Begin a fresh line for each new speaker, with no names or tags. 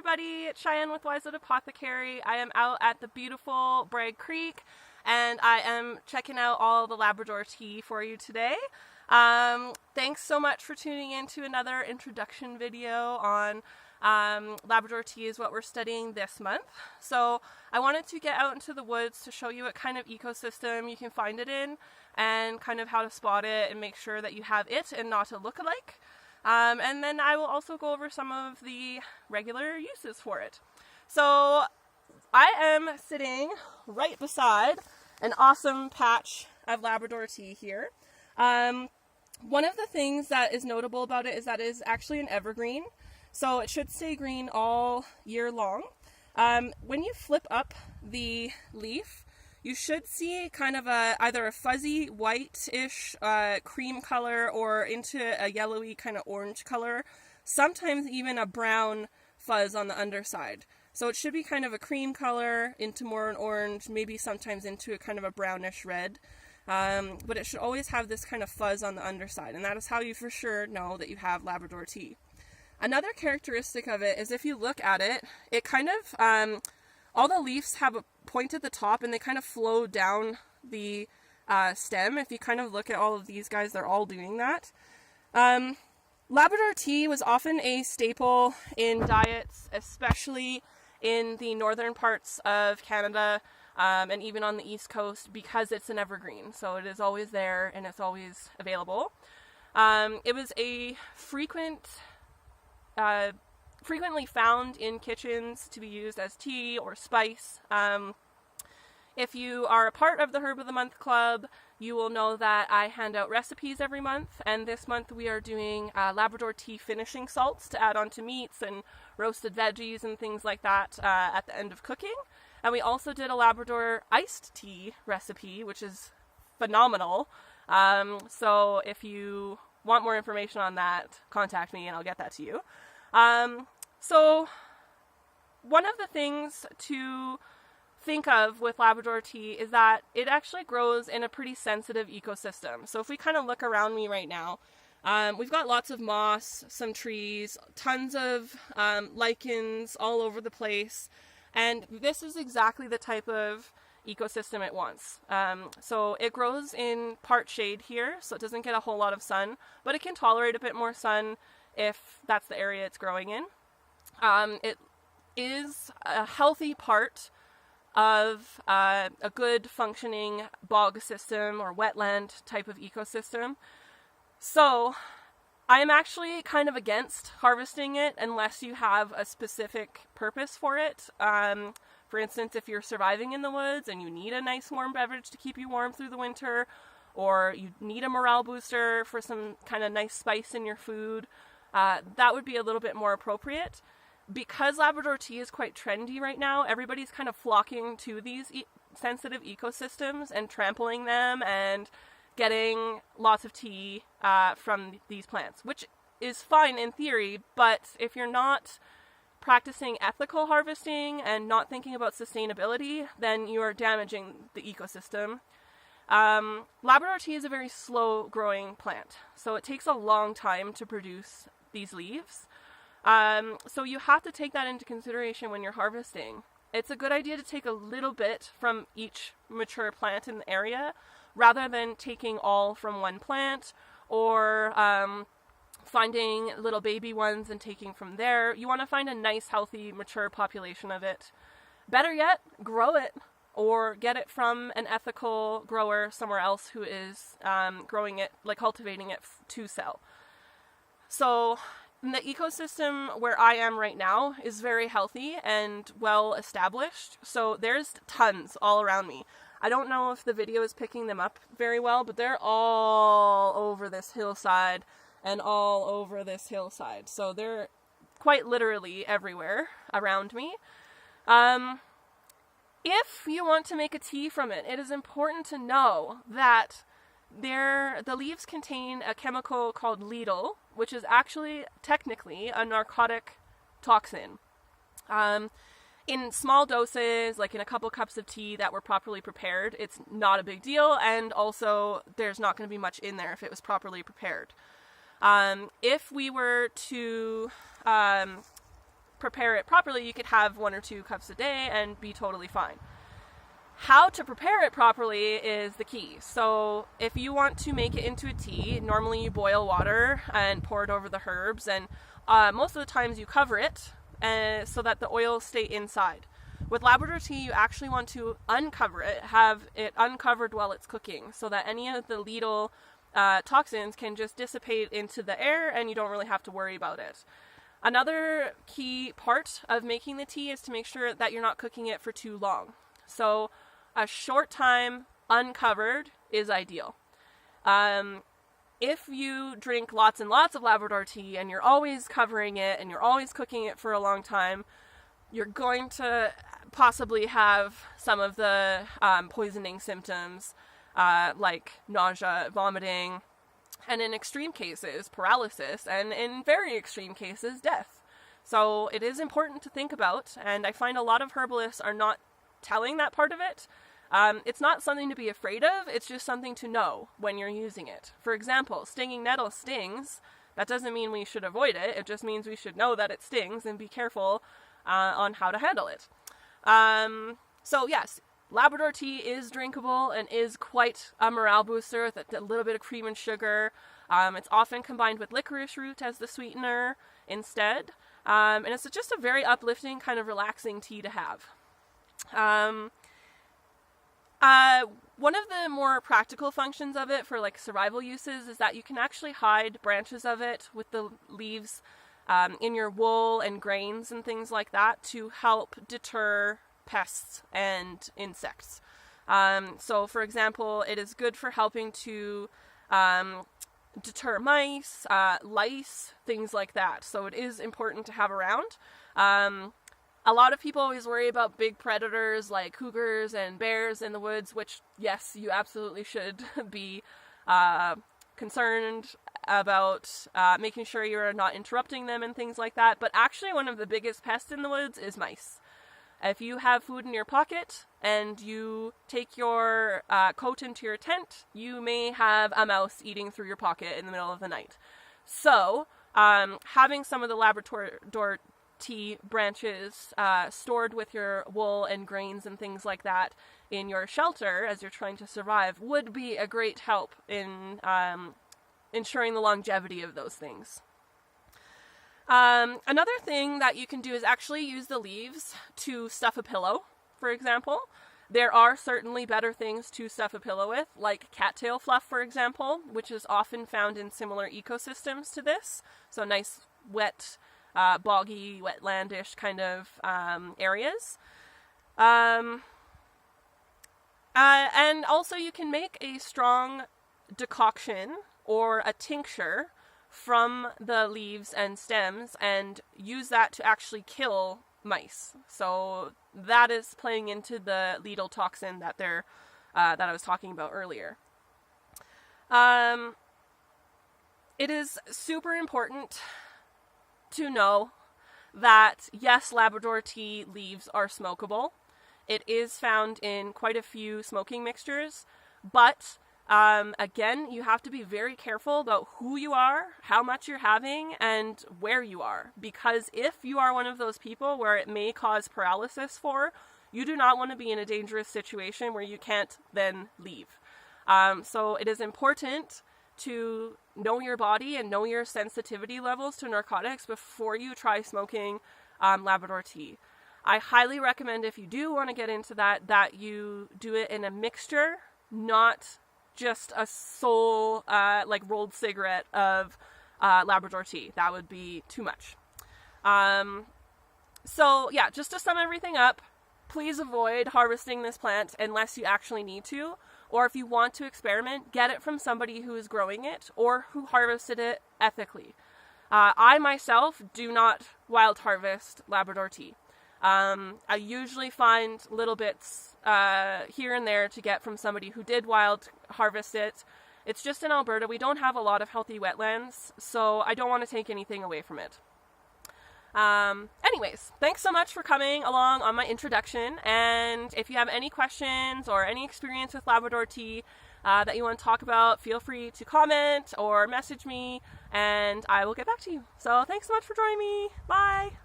everybody, it's Cheyenne with Wisewood Apothecary. I am out at the beautiful Bragg Creek and I am checking out all the Labrador tea for you today. Thanks so much for tuning in to another introduction video on Labrador tea is what we're studying this month. So I wanted to get out into the woods to show you what kind of ecosystem you can find it in and kind of how to spot it and make sure that you have it and not a look-alike. And then I will also go over some of the regular uses for it. So I am sitting right beside an awesome patch of Labrador tea here. One of the things that is notable about it is that it is actually an evergreen, so it should stay green all year long. When you flip up the leaf, you should see kind of either a fuzzy white-ish cream color or into a yellowy kind of orange color, sometimes even a brown fuzz on the underside. So it should be kind of a cream color into more an orange, maybe sometimes into a kind of a brownish red. But it should always have this kind of fuzz on the underside, and that is how you for sure know that you have Labrador tea. Another characteristic of it is if you look at it, it kind of, all the leaves have a point at the top and they kind of flow down the stem. If you kind of look at all of these guys, they're all doing that. Labrador tea was often a staple in diets, especially in the northern parts of Canada and even on the east coast, because it's an evergreen. So it is always there and it's always available. It was a frequently found in kitchens to be used as tea or spice. If you are a part of the Herb of the Month Club, you will know that I hand out recipes every month, and this month we are doing Labrador tea finishing salts to add onto meats and roasted veggies and things like that at the end of cooking. And we also did a Labrador iced tea recipe, which is phenomenal. So if you want more information on that, contact me and I'll get that to you. So one of the things to think of with Labrador tea is that it actually grows in a pretty sensitive ecosystem. So if we kind of look around me right now, we've got lots of moss, some trees, tons of lichens all over the place, and this is exactly the type of ecosystem it wants. So it grows in part shade here, so it doesn't get a whole lot of sun, but it can tolerate a bit more sun if that's the area it's growing in. It is a healthy part of a good functioning bog system or wetland type of ecosystem. So I am actually kind of against harvesting it unless you have a specific purpose for it. For instance, if you're surviving in the woods and you need a nice warm beverage to keep you warm through the winter, or you need a morale booster for some kind of nice spice in your food, that would be a little bit more appropriate. Because Labrador tea is quite trendy right now, everybody's kind of flocking to these sensitive ecosystems and trampling them and getting lots of tea from these plants, which is fine in theory, but if you're not practicing ethical harvesting and not thinking about sustainability, then you are damaging the ecosystem. Labrador tea is a very slow growing plant, so it takes a long time to produce these leaves. So you have to take that into consideration when you're harvesting. It's a good idea to take a little bit from each mature plant in the area rather than taking all from one plant or finding little baby ones and taking from there. You want to find a nice, healthy, mature population of it. Better yet, grow it or get it from an ethical grower somewhere else who is growing it, like cultivating it to sell. So the ecosystem where I am right now is very healthy and well established, so there's tons all around me. I don't know if the video is picking them up very well, but they're all over this hillside and all over this hillside, so they're quite literally everywhere around me. If you want to make a tea from it, it is important to know that the leaves contain a chemical called ledol, which is actually technically a narcotic toxin. In small doses, like in a couple cups of tea that were properly prepared, it's not a big deal, and also there's not going to be much in there if it was properly prepared. If we were to prepare it properly, you could have 1 or 2 cups a day and be totally fine. How to prepare it properly is the key. So if you want to make it into a tea, normally you boil water and pour it over the herbs, and most of the times you cover it so that the oils stay inside. With Labrador tea, you actually want to uncover it, have it uncovered while it's cooking, so that any of the lethal toxins can just dissipate into the air and you don't really have to worry about it. Another key part of making the tea is to make sure that you're not cooking it for too long. So a short time uncovered is ideal. If you drink lots and lots of Labrador tea and you're always covering it and you're always cooking it for a long time, you're going to possibly have some of the poisoning symptoms like nausea, vomiting, and in extreme cases, paralysis, and in very extreme cases, death. So it is important to think about, and I find a lot of herbalists are not telling that part of it. It's not something to be afraid of, it's just something to know when you're using it. For example, stinging nettle stings. That doesn't mean we should avoid it, it just means we should know that it stings and be careful on how to handle it. So yes, Labrador tea is drinkable and is quite a morale booster with a little bit of cream and sugar. It's often combined with licorice root as the sweetener instead. And it's just a very uplifting, kind of relaxing tea to have. One of the more practical functions of it for like survival uses is that you can actually hide branches of it with the leaves in your wool and grains and things like that to help deter pests and insects. So for example, it is good for helping to deter mice, lice, things like that. So it is important to have around. A lot of people always worry about big predators like cougars and bears in the woods, which, yes, you absolutely should be concerned about making sure you're not interrupting them and things like that. But actually, one of the biggest pests in the woods is mice. If you have food in your pocket and you take your coat into your tent, you may have a mouse eating through your pocket in the middle of the night. So, having some of the Labrador tea branches stored with your wool and grains and things like that in your shelter as you're trying to survive would be a great help in ensuring the longevity of those things. Another thing that you can do is actually use the leaves to stuff a pillow, for example. There are certainly better things to stuff a pillow with, like cattail fluff, for example, which is often found in similar ecosystems to this. So nice, wet, boggy, wetlandish kind of areas. And also you can make a strong decoction or a tincture from the leaves and stems and use that to actually kill mice. So that is playing into the lethal toxin that I was talking about earlier. It is super important to know that, yes, Labrador tea leaves are smokable. It is found in quite a few smoking mixtures, but again, you have to be very careful about who you are, how much you're having, and where you are. Because if you are one of those people where it may cause paralysis you do not want to be in a dangerous situation where you can't then leave. So it is important to know your body and know your sensitivity levels to narcotics before you try smoking Labrador tea. I highly recommend, if you do want to get into that you do it in a mixture, not just a sole like rolled cigarette of Labrador tea. That would be too much. So yeah, just to sum everything up, please avoid harvesting this plant unless you actually need to, or if you want to experiment, get it from somebody who is growing it or who harvested it ethically. I myself do not wild harvest Labrador tea. I usually find little bits here and there to get from somebody who did wild harvest it. It's just in Alberta, we don't have a lot of healthy wetlands, so I don't want to take anything away from it. Anyways, thanks so much for coming along on my introduction, and if you have any questions or any experience with Labrador tea that you want to talk about, feel free to comment or message me, and I will get back to you. So thanks so much for joining me. Bye!